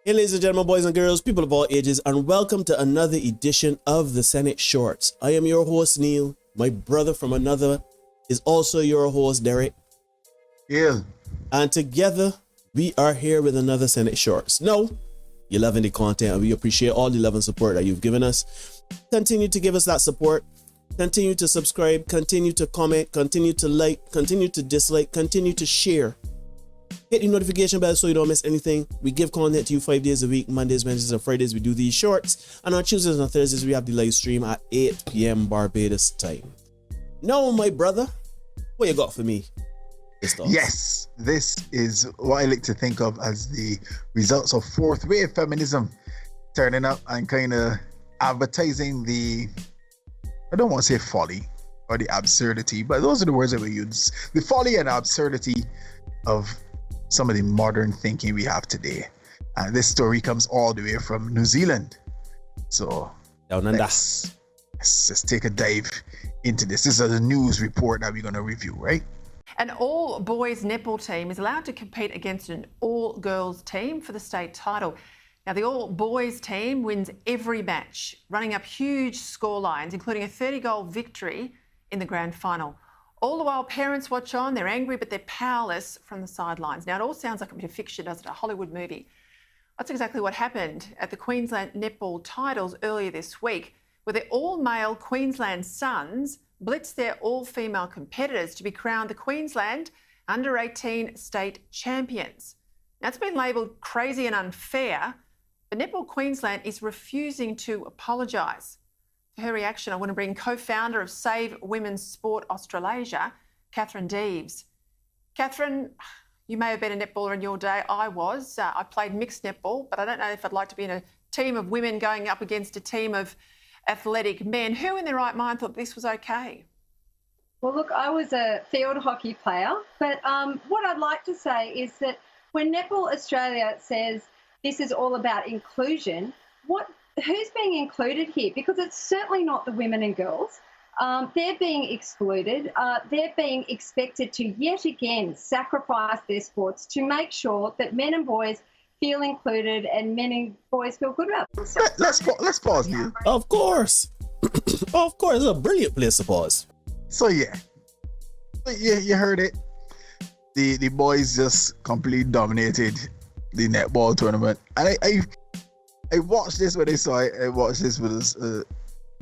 Hey ladies and gentlemen, boys and girls, people of all ages, and welcome to another edition of the Senate Shorts. I am your host, Neil. My brother from another is also your host, Derek. Yeah. And together, we are here with another Senate Shorts. Now, you're loving the content and we appreciate all the love and support that you've given us. Continue to give us that support. Continue to subscribe. Continue to comment. Continue to like. Continue to dislike. Continue to share. Hit the notification bell so you don't miss anything. We give content to you 5 days a week. Mondays, Wednesdays, and Fridays we do these shorts. And on Tuesdays and Thursdays we have the live stream at 8 p.m. Barbados time. Now, my brother, what you got for me? Yes, this is what I like to think of as the results of fourth wave feminism turning up and kind of advertising the, I don't want to say folly or the absurdity, but those are the words that we use. The folly and absurdity of some of the modern thinking we have today. And this story comes all the way from New Zealand. So let's take a dive into this. This is a news report that we're going to review, right? An all-boys netball team is allowed to compete against an all-girls team for the state title. Now, the all-boys team wins every match, running up huge score lines, including a 30-goal victory in the grand final. All the while, parents watch on. They're angry, but they're powerless from the sidelines. Now, it all sounds like a bit of fiction, doesn't it? A Hollywood movie. That's exactly what happened at the Queensland Netball Titles earlier this week, where the all-male Queensland Suns blitzed their all-female competitors to be crowned the Queensland Under-18 state champions. Now, it's been labelled crazy and unfair, but Netball Queensland is refusing to apologise. For her reaction, I want to bring co-founder of Save Women's Sport Australasia, Catherine Deves. Catherine, you may have been a netballer in your day. I was. I played mixed netball, but I don't know if I'd like to be in a team of women going up against a team of athletic men. Who in their right mind thought this was okay? Well, look, I was a field hockey player, but what I'd like to say is that when Netball Australia says this is all about inclusion, who's being included here? Because it's certainly not the women and girls. They're being excluded. They're being expected to yet again sacrifice their sports to make sure that men and boys feel included and men and boys feel good about themselves. Let's pause here. Of course. Of course, it's a brilliant place to pause. So yeah, you heard it. The boys just completely dominated the netball tournament, and I watched this when I saw it. I watched this with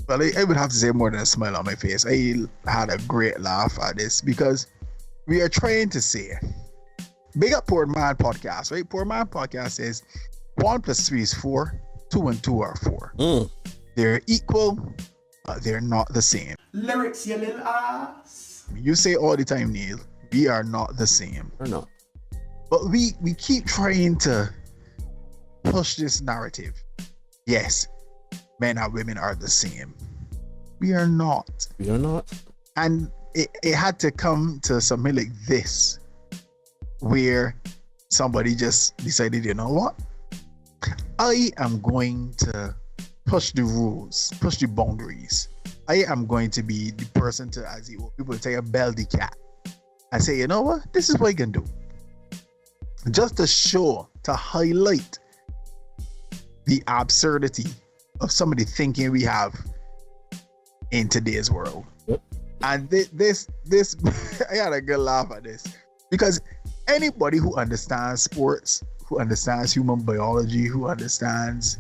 well, I would have to say more than a smile on my face. I had a great laugh at this because we are trying to say, big up Poor Man Podcast, right? Poor Man Podcast says 1 + 3 is 4, 2 and 2 are 4. They're equal, but they're not the same. Lyrics, you little ass. You say all the time, Neil, we are not the same. Or not. But we keep trying to push this narrative. Yes, men and women are the same. We are not. We are not. And it had to come to something like this, where somebody just decided, you know what? I am going to push the rules, push the boundaries. I am going to be the person to, as you people say, a bell the cat. And say, you know what? This is what I can do. Just to show, to highlight the absurdity of some of the thinking we have in today's world. Yep. And this I had a good laugh at this, because anybody who understands sports, who understands human biology, who understands,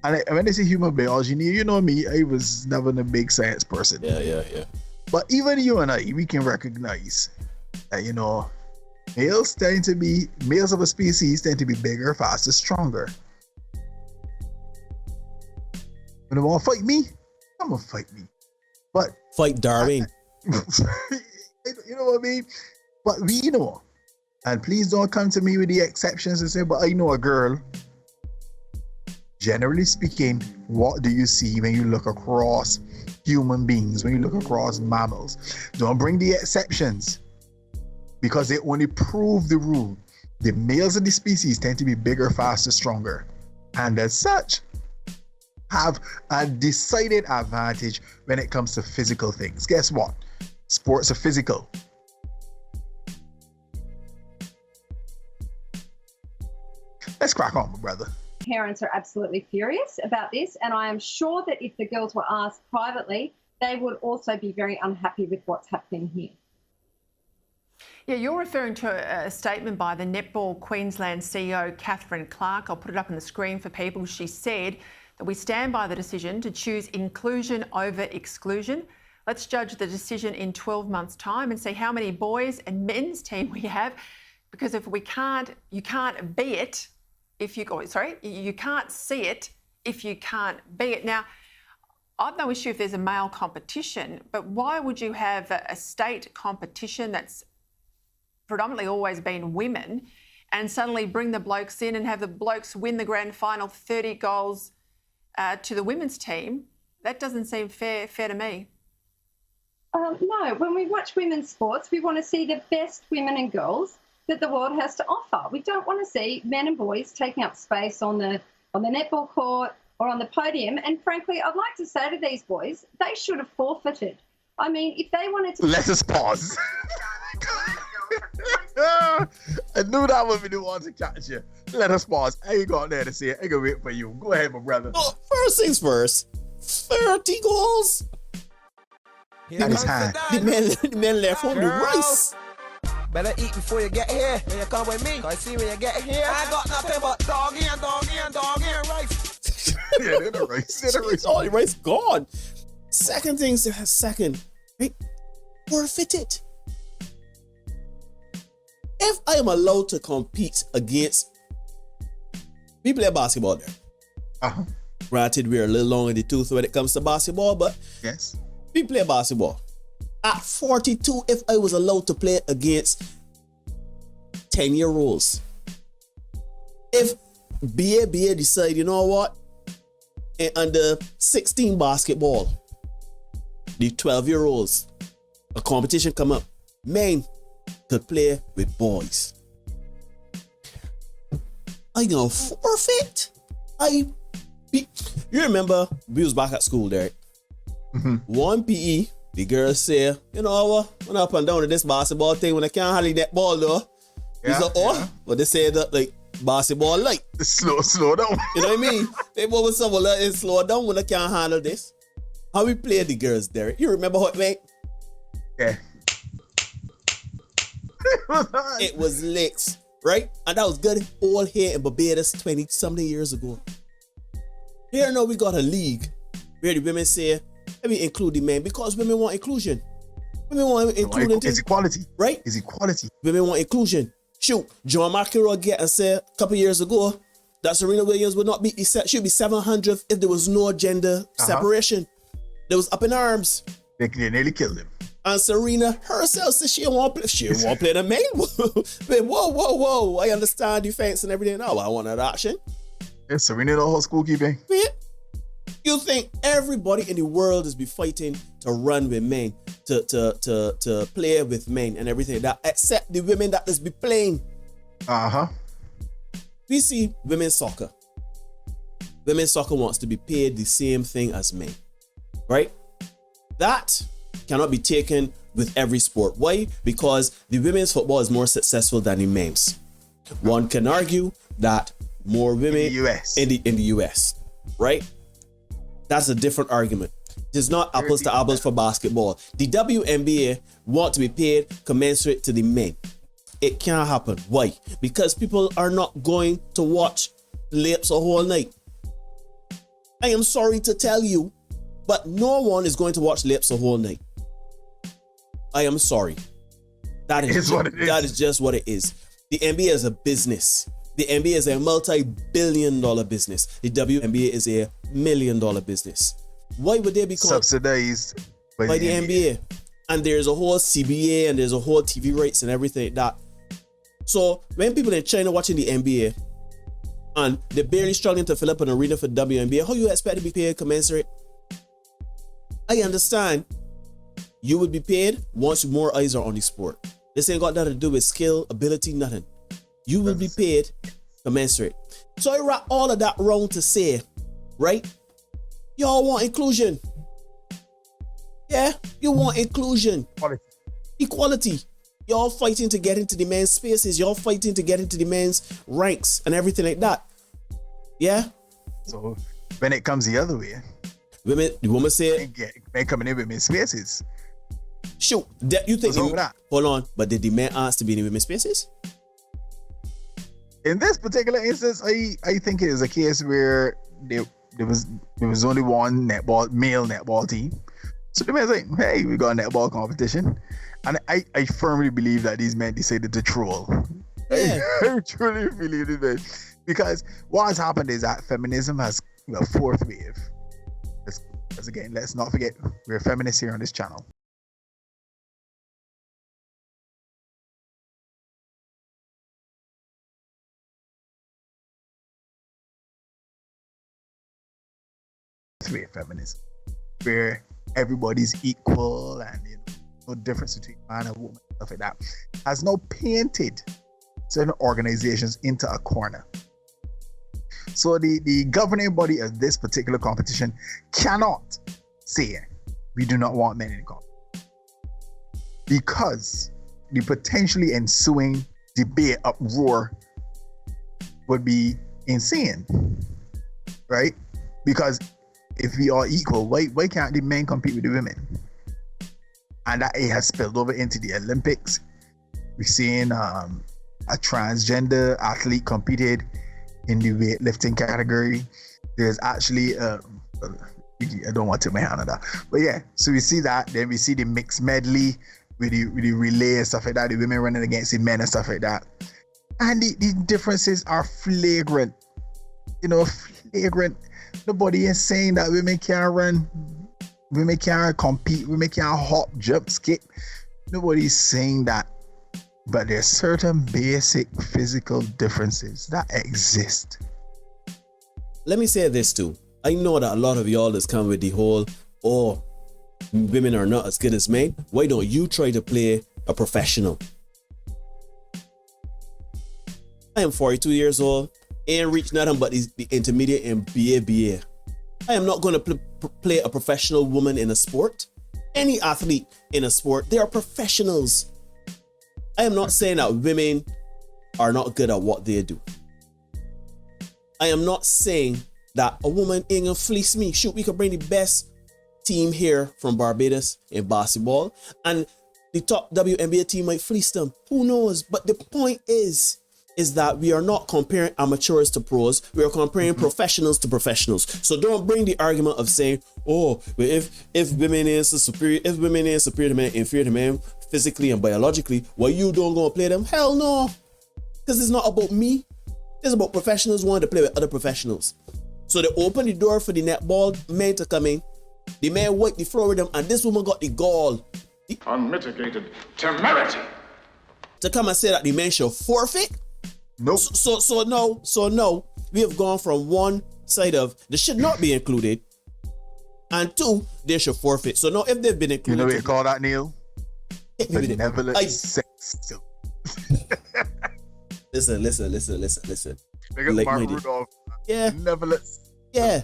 and when they say human biology, you know me, I was never a big science person. Yeah. But even you and I, we can recognize that, you know, males of a species tend to be bigger, faster, stronger. When they want to fight me, I'm gonna fight me. But fight Darwin. You know what I mean? But we know, and please don't come to me with the exceptions and say, but I know a girl. Generally speaking, what do you see when you look across human beings, when you look across mammals? Don't bring the exceptions, because they only prove the rule. The males of the species tend to be bigger, faster, stronger, and as such, have a decided advantage when it comes to physical things. Guess what? Sports are physical. Let's crack on, my brother. Parents are absolutely furious about this, and I am sure that if the girls were asked privately, they would also be very unhappy with what's happening here. Yeah, you're referring to a statement by the Netball Queensland CEO, Catherine Clark. I'll put it up on the screen for people. She said that we stand by the decision to choose inclusion over exclusion. Let's judge the decision in 12 months' time and see how many boys and men's team we have. Because if we can't, you can't be it if you, you can't see it if you can't be it. Now, I've no issue if there's a male competition, but why would you have a state competition that's predominantly always been women and suddenly bring the blokes in and have the blokes win the grand final 30 goals to the women's team? That doesn't seem fair to me. No, when we watch women's sports, we want to see the best women and girls that the world has to offer. We don't want to see men and boys taking up space on the netball court or on the podium. And frankly, I'd like to say to these boys, they should have forfeited. I mean, if they wanted to... Let us pause. I knew that would be the one to catch you. Let us pause. I ain't got there to see it. I ain't gonna wait for you. Go ahead, my brother. Oh, first things first. 30 goals. That is high. The man left home with rice. Better eat before you get here. When you come with me, I see when you get here. I got nothing but doggy and rice. Yeah, they're the rice. They're the rice. All the rice gone. Second things, right? Forfeit it. If I am allowed to compete against, we play basketball there. Uh-huh. Granted, we're a little long in the tooth when it comes to basketball, but yes, we play basketball. At 42, if I was allowed to play against 10-year-olds, if BA decide, you know what, and under 16 basketball, the 12-year-olds, a competition come up, men could play with boys. I gonna forfeit? You remember we was back at school there. Mm-hmm. One PE, the girls say, you know what, when up and down to this basketball thing, when I can't handle that ball though. Yeah, It's like, oh, but they say that like basketball light. Slow down. You know what I mean? They always say, well, it's slow down when I can't handle this. How we play the girls there. You remember how it went? Yeah. It was licks, right? And that was good all here in Barbados 20-something years ago. Here now we got a league where the women say, let me include the men because women want inclusion. Women want inclusion. It's equality. Right? It's equality. Women want inclusion. Shoot, John McEnroe get and say a couple years ago that Serena Williams would not be, she'd be 700th if there was no gender separation. They was up in arms. They nearly killed him. And Serena herself said she won't play the men. But whoa. I understand defense and everything. No, I want that option. Yeah, Serena the whole school keeping. You think everybody in the world is be fighting to run with men, to play with men and everything that except the women that is be playing. Uh-huh. We see women's soccer. Women's soccer wants to be paid the same thing as men. Right? That cannot be taken with every sport. Why? Because the women's football is more successful than the men's. One can argue that more women in the US, right? That's a different argument. It's not apples to apples for basketball. The WNBA want to be paid commensurate to the men. It can't happen. Why? Because people are not going to watch layups a whole night. I am sorry to tell you, but no one is going to watch layups a whole night. I am sorry. That is just what it is. The NBA is a business. The NBA is a multi-billion-dollar business. The WNBA is a $1 million business. Why would they be subsidized by the NBA? And there's a whole CBA and there's a whole TV rights and everything like that. So when people in China watching the NBA and they're barely struggling to fill up an arena for WNBA, how you expect to be paid commensurate? I understand you would be paid once more eyes are on the sport. This ain't got nothing to do with skill, ability, nothing. You will be paid commensurate. So I wrap all of that wrong to say, right? Y'all want inclusion. Yeah, you want inclusion. Equality. Equality. Y'all fighting to get into the men's spaces. Y'all fighting to get into the men's ranks and everything like that. Yeah? So when it comes the other way, the woman said, men coming in with men's spaces. shoot, you think that? Hold on, but did the men ask to be in women's spaces? In this particular instance, I think it is a case where there was only one male netball team. So the man's like, hey, we got a netball competition. And I firmly believe that these men decided to troll. Yeah. I truly believe it, man. Because what has happened is that feminism has a fourth wave. Because again, let's not forget, we're feminists here on this channel. Wave feminism, where everybody's equal and no difference between man and woman, stuff like that, has now painted certain organizations into a corner. So the governing body of this particular competition cannot say we do not want men in the competition, because the potentially ensuing debate uproar would be insane, right? Because if we are equal, why can't the men compete with the women? And that it has spilled over into the Olympics. We're seeing a transgender athlete competed in the weightlifting category. There's actually I don't want to take my hand on that, but yeah. So we see that. Then we see the mixed medley with the relay and stuff like that. The women running against the men and stuff like that. And the differences are flagrant. Flagrant. Nobody is saying that women can't run, women can't compete, women can't hop, jump, skip. Nobody's saying that. But there's certain basic physical differences that exist. Let me say this too. I know that a lot of y'all is come with the whole, women are not as good as men. Why don't you try to play a professional? I am 42 years old. Ain't reached nothing but the intermediate and BA. I am not going to play a professional woman in a sport. Any athlete in a sport, they are professionals. I am not saying that women are not good at what they do. I am not saying that a woman ain't gonna fleece me. Shoot, we could bring the best team here from Barbados in basketball, and the top WNBA team might fleece them. Who knows? But the point is that we are not comparing amateurs to pros. We are comparing professionals to professionals. So don't bring the argument of saying, if women is superior to men, inferior to men physically and biologically, why you don't go and play them? Hell no. Because it's not about me. It's about professionals wanting to play with other professionals. So they open the door for the netball men to come in. The man wiped the floor with them, and this woman got the gall, Unmitigated temerity, to come and say that the men should forfeit. Nope. So no, we have gone from one side of they should not be included, and two, they should forfeit. So now if they've been included, You know what you call that, Neil? Benevolent sex. Listen. Like Mark Rudolph. Yeah. Benevolent. Yeah.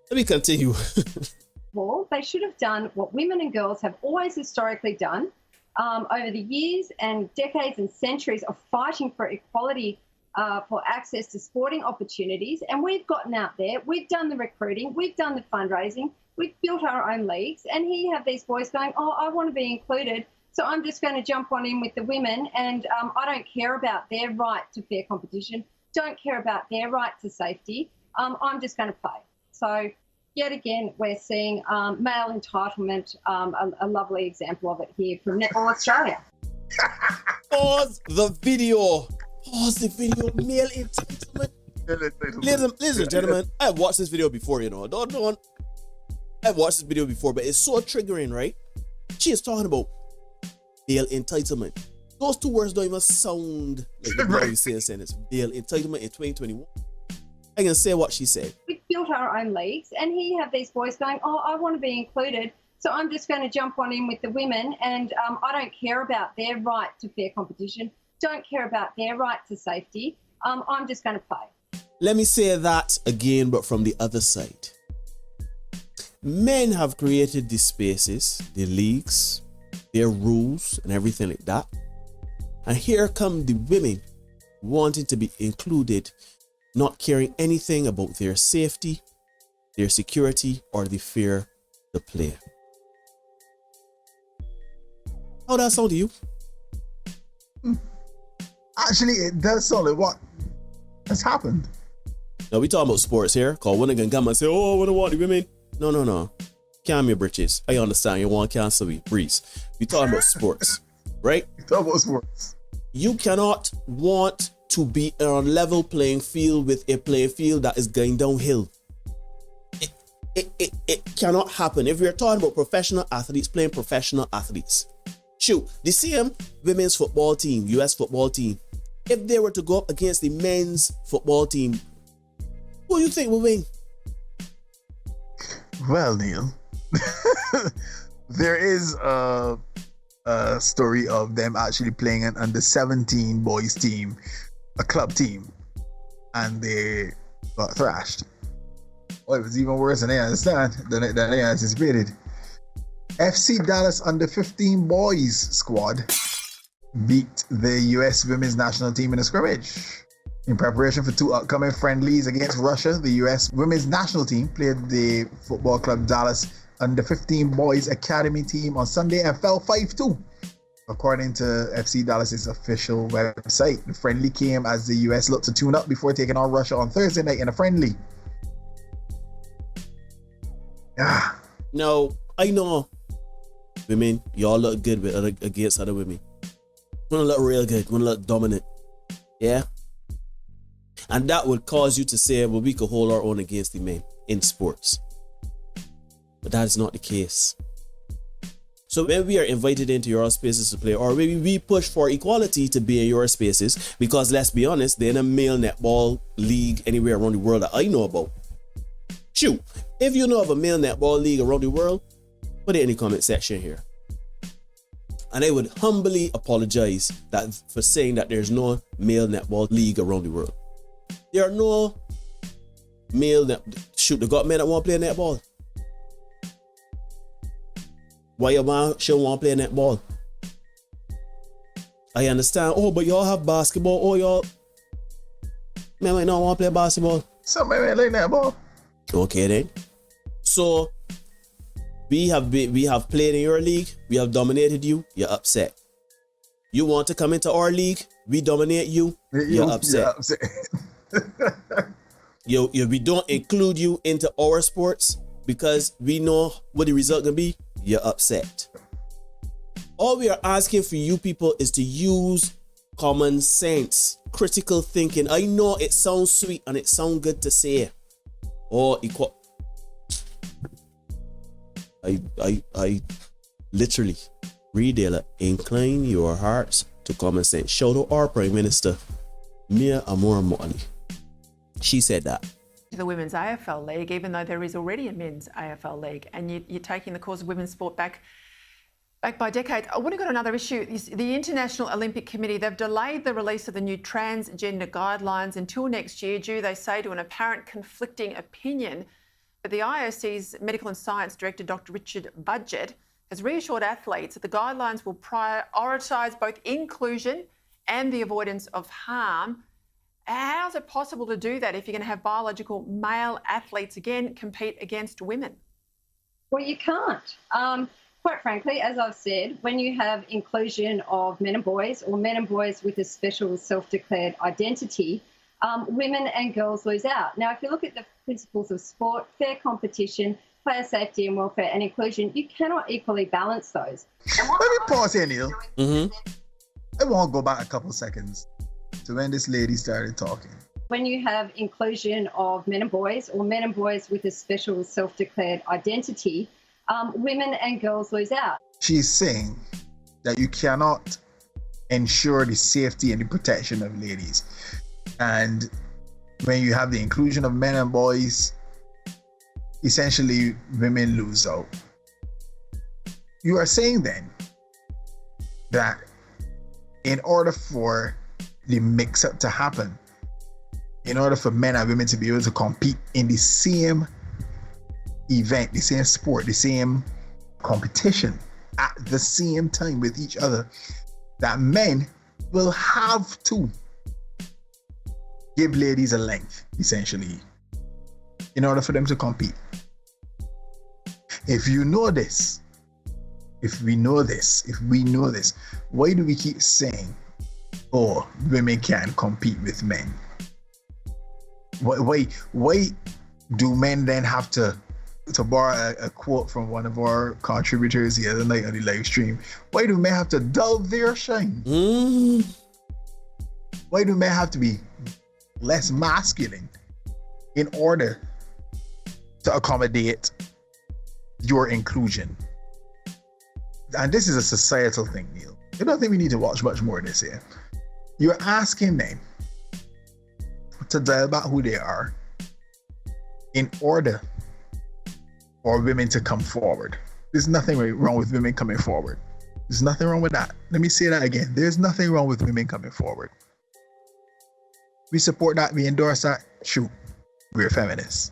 Let me continue. Well, they should have done what women and girls have always historically done over the years and decades and centuries of fighting for equality, for access to sporting opportunities. And we've gotten out there, we've done the recruiting, we've done the fundraising, we've built our own leagues. And here you have these boys going, I want to be included, so I'm just going to jump on in with the women, and I don't care about their right to fair competition, don't care about their right to safety. I'm just going to play. So yet again, we're seeing male entitlement, a lovely example of it here from Netball Australia. Pause the video. Male entitlement. Listen, gentlemen, I've watched this video before, Don't. I've watched this video before, but it's so triggering, right? She is talking about male entitlement. Those two words don't even sound like the way you say it's male entitlement in 2021. I can say what she said. We've built our own leagues, and here you have these boys going, I want to be included, so I'm just going to jump on in with the women, and I don't care about their right to fair competition, don't care about their right to safety. I'm just going to play. Let me say that again, but from the other side. Men have created these spaces, the leagues, their rules, and everything like that. And here come the women wanting to be included, not caring anything about their safety, their security, or the fear to play. How that sound to you? Actually, it does sound like what has happened. Now we talking about sports here, cause one can come and say, oh, I don't want the women. No. Calm your britches. I understand you want cancel me, breeze. We talking about sports, right? We talking about sports. You cannot want to be on a level playing field with a playing field that is going downhill. It cannot happen. If we're talking about professional athletes playing professional athletes, shoot, the same women's football team, US football team, if they were to go up against the men's football team, who do you think will win? Well, Neil, there is a story of them actually playing an under 17 boys team, a club team, and they got thrashed. Oh, it was even worse than they anticipated. FC Dallas under 15 boys squad beat the US women's national team in a scrimmage. In preparation for 2 upcoming friendlies against Russia, the US women's national team played the football club Dallas under 15 boys academy team on Sunday and fell 5-2. According to FC Dallas's official website, the friendly came as the US looked to tune up before taking on Russia on Thursday night in a friendly. No, I know women, y'all look good with against other women. Wanna look real good, wanna look dominant. Yeah? And that would cause you to say, well, we could hold our own against the men in sports. But that is not the case. So when we are invited into your spaces to play, or maybe we push for equality to be in your spaces, because let's be honest, they're in a male netball league anywhere around the world that I know about. Shoot, if you know of a male netball league around the world, put it in the comment section here. And I would humbly apologize for saying that there's no male netball league around the world. There are no male shoot, they got men that want to play netball. Why your man should want to play netball? I understand. Oh, but y'all have basketball. Oh, y'all men might not want to play basketball. Some men like netball. Okay then. So we have played in your league. We have dominated you. You're upset. You want to come into our league? We dominate you. You're upset. We don't include you into our sports because we know what the result gonna be. You're upset. All we are asking for you people is to use common sense, critical thinking. I know it sounds sweet and it sounds good to say. Oh, equal. I literally read it. Incline your hearts to common sense. Shout out our Prime Minister, Mia Amor Motley. She said that. The Women's AFL League, even though there is already a Men's AFL League, and you're taking the cause of women's sport back by decades. I want to go to another issue. The International Olympic Committee, they've delayed the release of the new transgender guidelines until next year due, they say, to an apparent conflicting opinion. But the IOC's Medical and Science Director, Dr. Richard Budgett, has reassured athletes that the guidelines will prioritise both inclusion and the avoidance of harm. How is it possible to do that if you're going to have biological male athletes again compete against women? Well, you can't. Quite frankly, as I've said, when you have inclusion of men and boys, or men and boys with a special self-declared identity, women and girls lose out. Now, if you look at the principles of sport, fair competition, player safety and welfare and inclusion, you cannot equally balance those. Let me pause here, Neil. I want to go back a couple seconds to when this lady started talking. When you have inclusion of men and boys, or men and boys with a special self-declared identity, women and girls lose out. She's saying that you cannot ensure the safety and the protection of ladies. And when you have the inclusion of men and boys, essentially women lose out. You are saying then that in order for the mix-up to happen, in order for men and women to be able to compete in the same event, the same sport, the same competition at the same time with each other, that men will have to give ladies a length, essentially, in order for them to compete. If you know this, if we know this, why do we keep saying, oh, women can't compete with men? Why do men then have to borrow a quote from one of our contributors the other night on the live stream? Why do men have to dull their shine? Why do men have to be less masculine in order to accommodate your inclusion? And this is a societal thing, Neil. I don't think we need to watch much more of this here. You're asking men to dial back who they are in order for women to come forward. There's nothing wrong with women coming forward. There's nothing wrong with that. Let me say that again. There's nothing wrong with women coming forward. We support that. We endorse that. Shoot, we're feminists.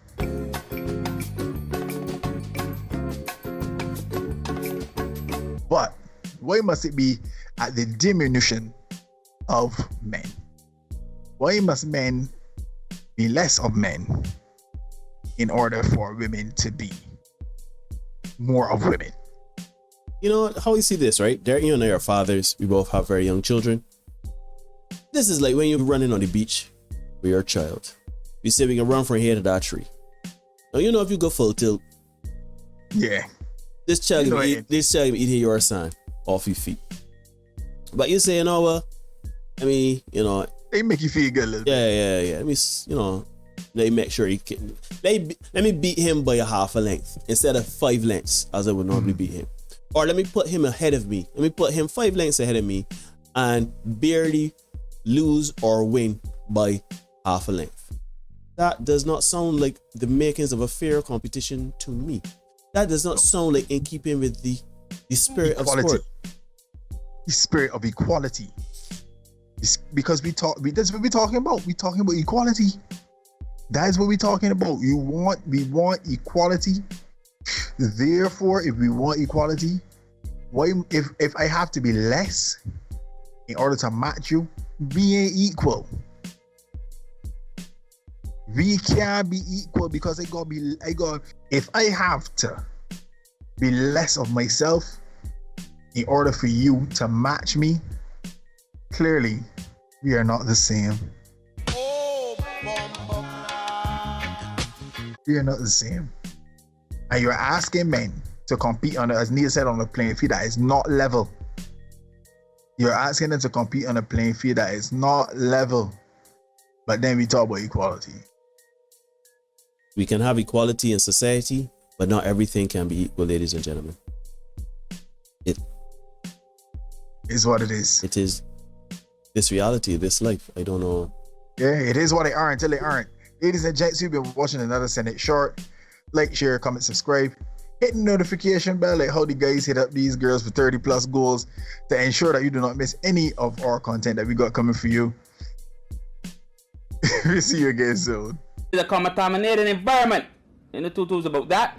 But why must it be at the diminution of men? Why must men be less of men in order for women to be more of women? You know how we see this, right? Derek, you and I are fathers. We both have very young children. This is like when you're running on the beach with your child. We say we can run from here to that tree. Now, you know, if you go full tilt, yeah, this child can eat your sand off your feet. But you say, you know what? I mean, you know, they make you feel good a little bit. Yeah. I mean, you know, they make sure he can. Let me beat him by a half a length instead of 5 lengths as I would normally beat him. Or let me put him ahead of me. Let me put him 5 lengths ahead of me and barely lose or win by half a length. That does not sound like the makings of a fair competition to me. That does not sound like in keeping with the spirit equality. of sport. The spirit of equality. It's because that's what we're talking about. We're talking about equality. That is what we're talking about. We want equality. Therefore, if we want equality, why if I have to be less in order to match you, we ain't equal. We can't be equal because if I have to be less of myself in order for you to match me, clearly we are not the same. We are not the same. And you're asking men to compete on, as Neil said, on a playing field that is not level. You're asking them to compete on a playing field that is not level. But then we talk about equality. We can have equality in society, but not everything can be equal, ladies and gentlemen. It is what it is. It is this reality, this life. I don't know. Yeah, it is what they are until they aren't. Ladies and gents, you've been watching another Senate Short. Like, share, comment, subscribe. Hit the notification bell like how the guys hit up these girls for 30 plus goals to ensure that you do not miss any of our content that we got coming for you. We'll see you again soon. It's a contaminated environment. And the tutu's about that.